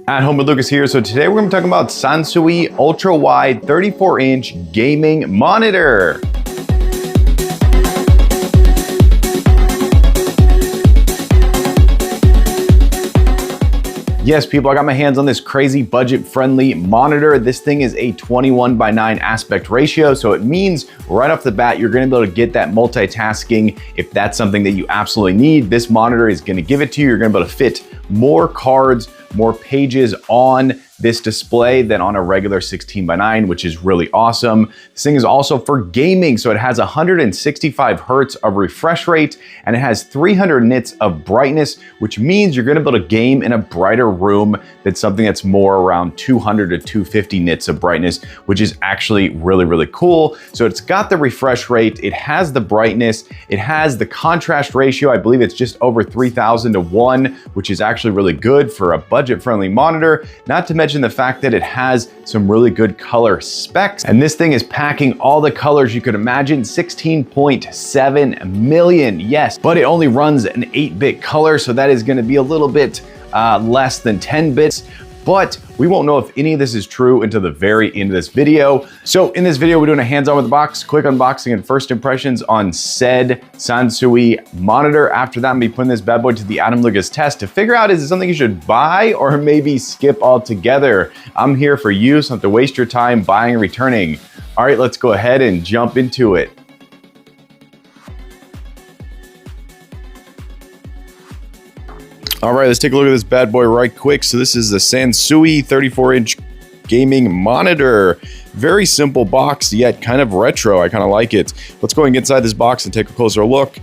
At Home with Lucas here. So today we're going to be talking about SANSUI ultra wide 34-inch gaming monitor. Yes, people, I got my hands on this crazy budget-friendly monitor. This thing is a 21:9 aspect ratio, so it means right off the bat, you're gonna be able to get that multitasking. If that's something that you absolutely need, this monitor is gonna give it to you. You're gonna be able to fit more cards, more pages on this display than on a regular 16:9, which is really awesome. This thing is also for gaming, so it has 165 hertz of refresh rate, and it has 300 nits of brightness, which means you're gonna be able to game in a brighter room than something that's more around 200 to 250 nits of brightness, which is actually really, really cool. So it's got the refresh rate, it has the brightness, it has the contrast ratio. I believe it's just over 3,000 to 1, which is actually really good for a budget-friendly monitor, not to mention the fact that it has some really good color specs. And this thing is packing all the colors you could imagine, 16.7 million, yes, but it only runs an 8-bit color, so that is gonna be a little bit less than 10 bits. But we won't know if any of this is true until the very end of this video. So in this video, we're doing a hands-on with the box, quick unboxing and first impressions on said SANSUI monitor. After that, I'm gonna be putting this bad boy to the Adam Lucas test to figure out, is it something you should buy or maybe skip altogether? I'm here for you, so don't have to waste your time buying and returning. All right, let's go ahead and jump into it. All right, let's take a look at this bad boy right quick. So this is the SANSUI 34-inch gaming monitor. Very simple box, yet kind of retro. I kind of like it. Let's go and get inside this box and take a closer look.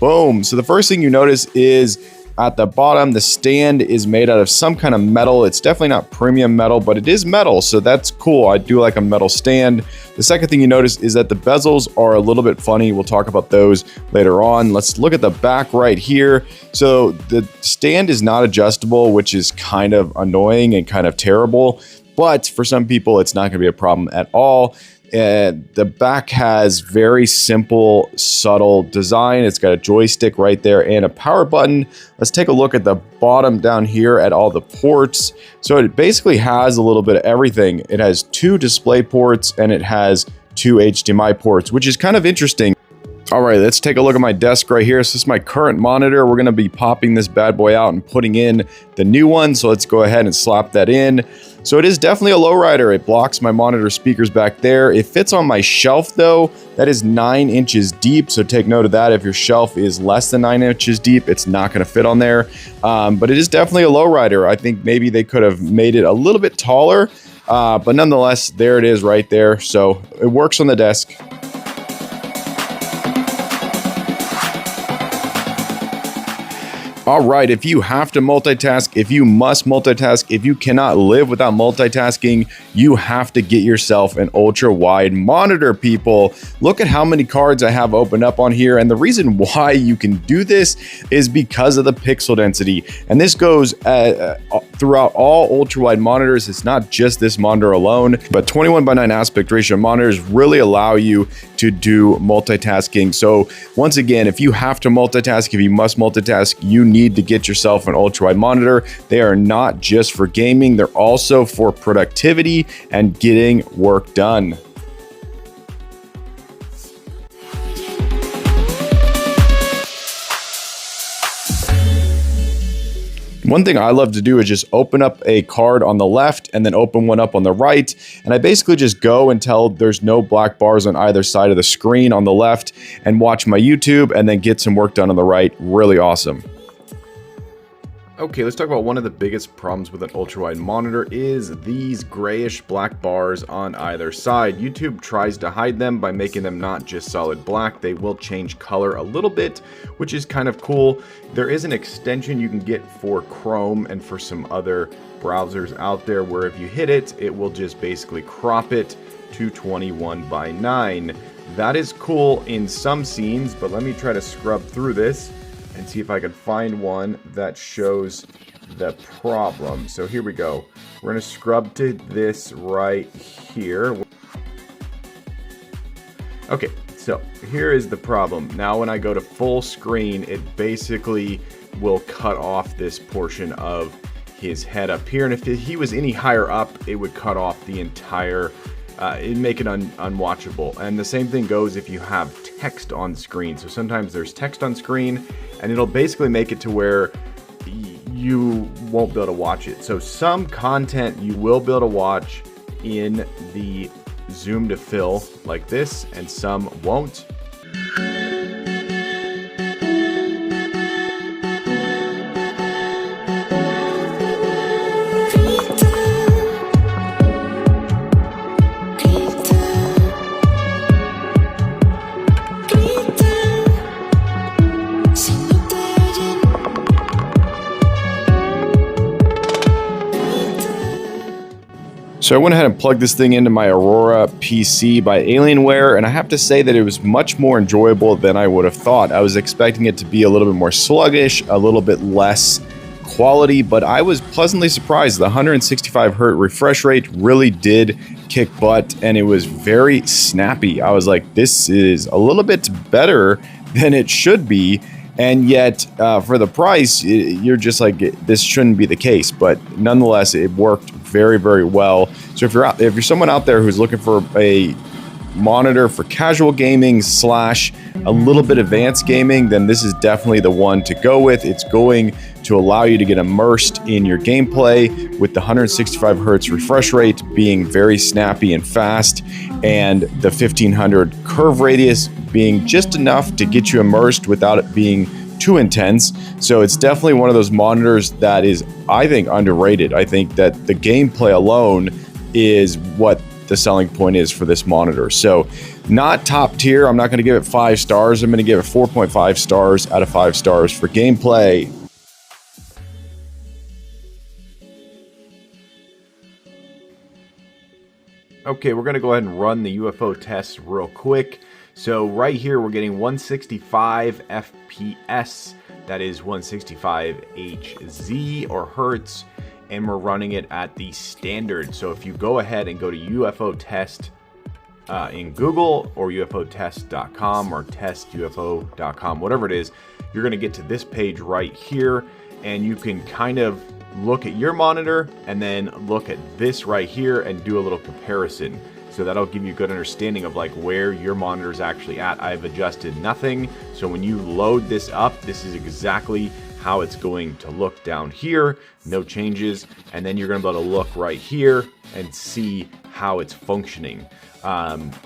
Boom. So the first thing you notice is at the bottom, the stand is made out of some kind of metal. It's definitely not premium metal, but it is metal, so that's cool. I do like a metal stand. The second thing you notice is that the bezels are a little bit funny. We'll talk about those later on. Let's look at the back right here. So the stand is not adjustable, which is kind of annoying and kind of terrible, but for some people, it's not gonna be a problem at all. The back has very simple, subtle design. It's got a joystick right there and a power button. Let's take a look at the bottom down here at all the ports. So it basically has a little bit of everything. It has 2 display ports and it has 2 HDMI ports, which is kind of interesting. All right, let's take a look at my desk right here. So this is my current monitor. We're gonna be popping this bad boy out and putting in the new one. So let's go ahead and slap that in. So it is definitely a lowrider. It blocks my monitor speakers back there. It fits on my shelf though. That is 9 inches deep. So take note of that. If your shelf is less than 9 inches deep, it's not gonna fit on there. But it is definitely a lowrider. I think maybe they could have made it a little bit taller, but nonetheless, there it is right there. So it works on the desk. All right, if you have to multitask, if you must multitask, if you cannot live without multitasking, you have to get yourself an ultra wide monitor, people. Look at how many cards I have opened up on here. And the reason why you can do this is because of the pixel density. And this goes throughout all ultra wide monitors. It's not just this monitor alone, but 21:9 aspect ratio monitors really allow you to do multitasking. So once again, if you have to multitask, if you must multitask, you need to get yourself an ultra wide monitor. They are not just for gaming, they're also for productivity and getting work done. One thing I love to do is just open up a card on the left and then open one up on the right. And I basically just go until there's no black bars on either side of the screen on the left and watch my YouTube and then get some work done on the right. Really awesome. Okay, let's talk about one of the biggest problems with an ultra-wide monitor is these grayish black bars on either side. YouTube tries to hide them by making them not just solid black. They will change color a little bit, which is kind of cool. There is an extension you can get for Chrome and for some other browsers out there where if you hit it, it will just basically crop it to 21:9. That is cool in some scenes, but let me try to scrub through this and see if I can find one that shows the problem. So here we go. We're gonna scrub to this right here. Okay, so here is the problem. Now when I go to full screen, it basically will cut off this portion of his head up here, and if he was any higher up, it would cut off the entire, it'd make it unwatchable. And the same thing goes if you have text on screen. So sometimes there's text on screen, and it'll basically make it to where you won't be able to watch it. So some content you will be able to watch in the zoom to fill like this, and some won't. So I went ahead and plugged this thing into my Aurora PC by Alienware, and I have to say that it was much more enjoyable than I would have thought. I was expecting it to be a little bit more sluggish, a little bit less quality, but I was pleasantly surprised. The 165 Hz refresh rate really did kick butt, and it was very snappy. I was like, this is a little bit better than it should be. And yet, for the price, you're just like, this shouldn't be the case. But nonetheless, it worked very, very well. So if you're someone out there who's looking for a monitor for casual gaming / a little bit advanced gaming, then this is definitely the one to go with. It's going to allow you to get immersed in your gameplay with the 165 Hz refresh rate being very snappy and fast, and the 1500 curve radius being just enough to get you immersed without it being too intense. So it's definitely one of those monitors that is, I think, underrated. I think that the gameplay alone is what the selling point is for this monitor. So not top tier. I'm not going to give it 5 stars. I'm going to give it 4.5 stars out of 5 stars for gameplay. Okay, we're going to go ahead and run the UFO test real quick. So right here, we're getting 165 FPS. That is 165 Hz or Hertz. And we're running it at the standard. So if you go ahead and go to UFO test in Google or ufotest.com or testufo.com, whatever it is, you're going to get to this page right here, and you can kind of look at your monitor and then look at this right here and do a little comparison. So that'll give you a good understanding of like where your monitor is actually at. I've adjusted nothing. So when you load this up, this is exactly how it's going to look down here. No changes. And then you're going to be able to look right here and see how it's functioning.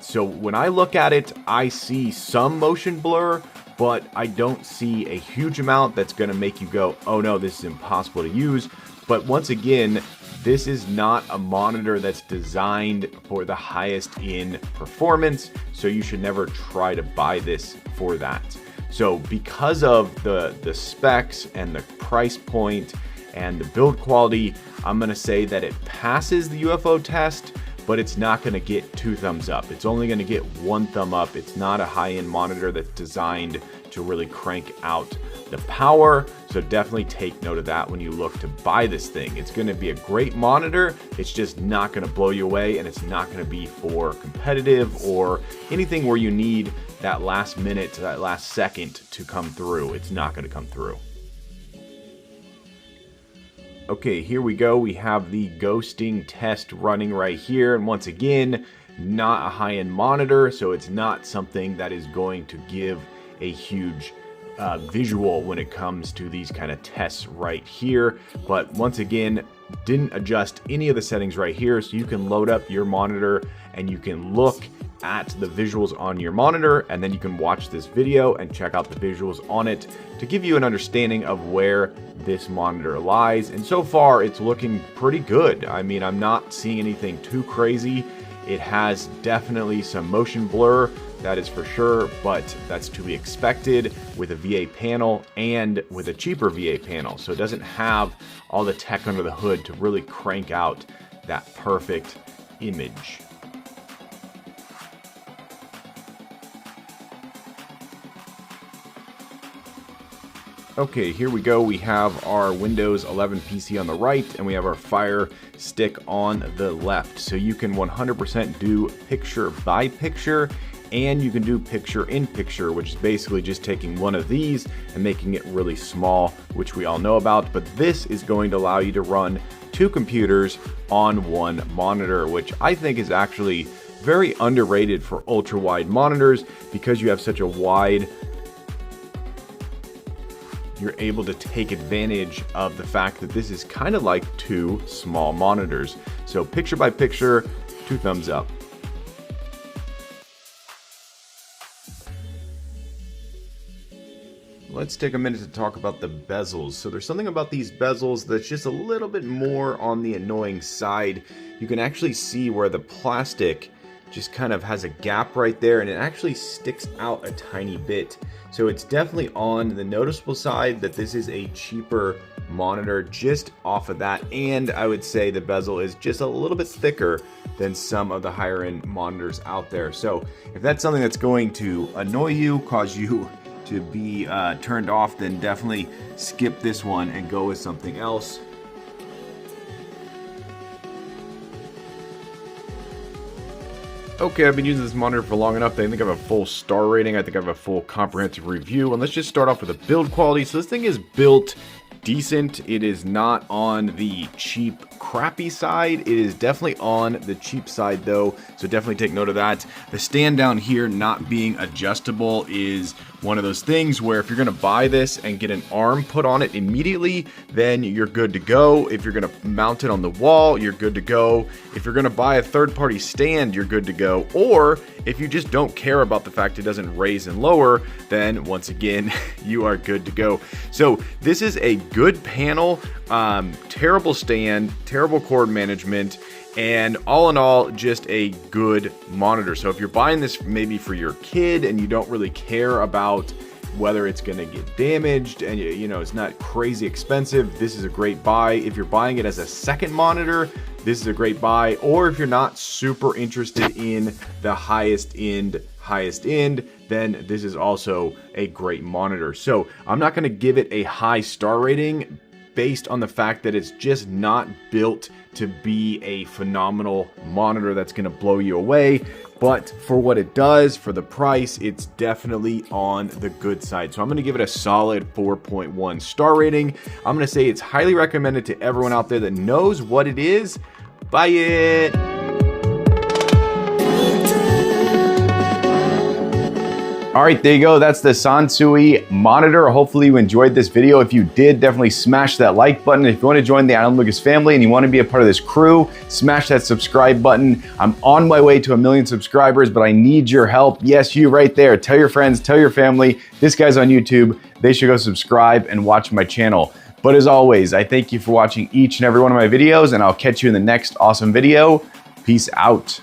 So when I look at it, I see some motion blur, but I don't see a huge amount that's going to make you go, oh no, this is impossible to use. But once again, this is not a monitor that's designed for the highest in performance, so you should never try to buy this for that. So because of the specs and the price point and the build quality, I'm going to say that it passes the UFO test, but it's not going to get 2 thumbs up. It's only going to get 1 thumb up. It's not a high-end monitor that's designed to really crank out the power. So definitely take note of that when you look to buy this thing. It's going to be a great monitor. It's just not going to blow you away, and it's not going to be for competitive or anything where you need that last minute to that last second to come through. It's not going to come through. Okay, here we go. We have the ghosting test running right here. And once again, not a high-end monitor, so it's not something that is going to give a huge visual when it comes to these kind of tests right here. But once again, didn't adjust any of the settings right here, so you can load up your monitor and you can look at the visuals on your monitor, and then you can watch this video and check out the visuals on it to give you an understanding of where this monitor lies. And so far it's looking pretty good. I mean, I'm not seeing anything too crazy. It has definitely some motion blur, that is for sure, but that's to be expected with a VA panel and with a cheaper VA panel. So it doesn't have all the tech under the hood to really crank out that perfect image. Okay, here we go. We have our Windows 11 PC on the right, and we have our Fire Stick on the left. So you can 100% do picture by picture and you can do picture in picture, which is basically just taking one of these and making it really small, which we all know about. But this is going to allow you to run 2 computers on one monitor, which I think is actually very underrated for ultra wide monitors, because you have such a wide, you're able to take advantage of the fact that this is kind of like 2 small monitors. So picture by picture, 2 thumbs up. Let's take a minute to talk about the bezels. So there's something about these bezels that's just a little bit more on the annoying side. You can actually see where the plastic just kind of has a gap right there, and it actually sticks out a tiny bit. So it's definitely on the noticeable side that this is a cheaper monitor just off of that. And I would say the bezel is just a little bit thicker than some of the higher end monitors out there. So if that's something that's going to annoy you, cause you to be turned off, then definitely skip this one and go with something else. Okay, I've been using this monitor for long enough that I think I have a full star rating. I think I have a full comprehensive review. And let's just start off with the build quality. So this thing is built decent. It is not on the cheap, crappy side. It is definitely on the cheap side though, so definitely take note of that. The stand down here not being adjustable is one of those things where if you're gonna buy this and get an arm put on it immediately, then you're good to go. If you're gonna mount it on the wall, you're good to go. If you're gonna buy a third-party stand, you're good to go. Or if you just don't care about the fact it doesn't raise and lower, then once again, you are good to go. So this is a good panel, terrible stand, terrible cord management, and all in all, just a good monitor. So if you're buying this maybe for your kid and you don't really care about whether it's gonna get damaged and you know it's not crazy expensive, this is a great buy. If you're buying it as a second monitor, this is a great buy. Or if you're not super interested in the highest end, then this is also a great monitor. So I'm not gonna give it a high star rating based on the fact that it's just not built to be a phenomenal monitor that's gonna blow you away. But for what it does, for the price, it's definitely on the good side. So I'm gonna give it a solid 4.1 star rating. I'm gonna say it's highly recommended to everyone out there that knows what it is. Buy it. All right, there you go. That's the SANSUI monitor. Hopefully you enjoyed this video. If you did, definitely smash that like button. If you want to join the Adam Lucas family and you want to be a part of this crew, smash that subscribe button. I'm on my way to 1 million subscribers, but I need your help. Yes, you right there. Tell your friends, tell your family. This guy's on YouTube. They should go subscribe and watch my channel. But as always, I thank you for watching each and every one of my videos, and I'll catch you in the next awesome video. Peace out.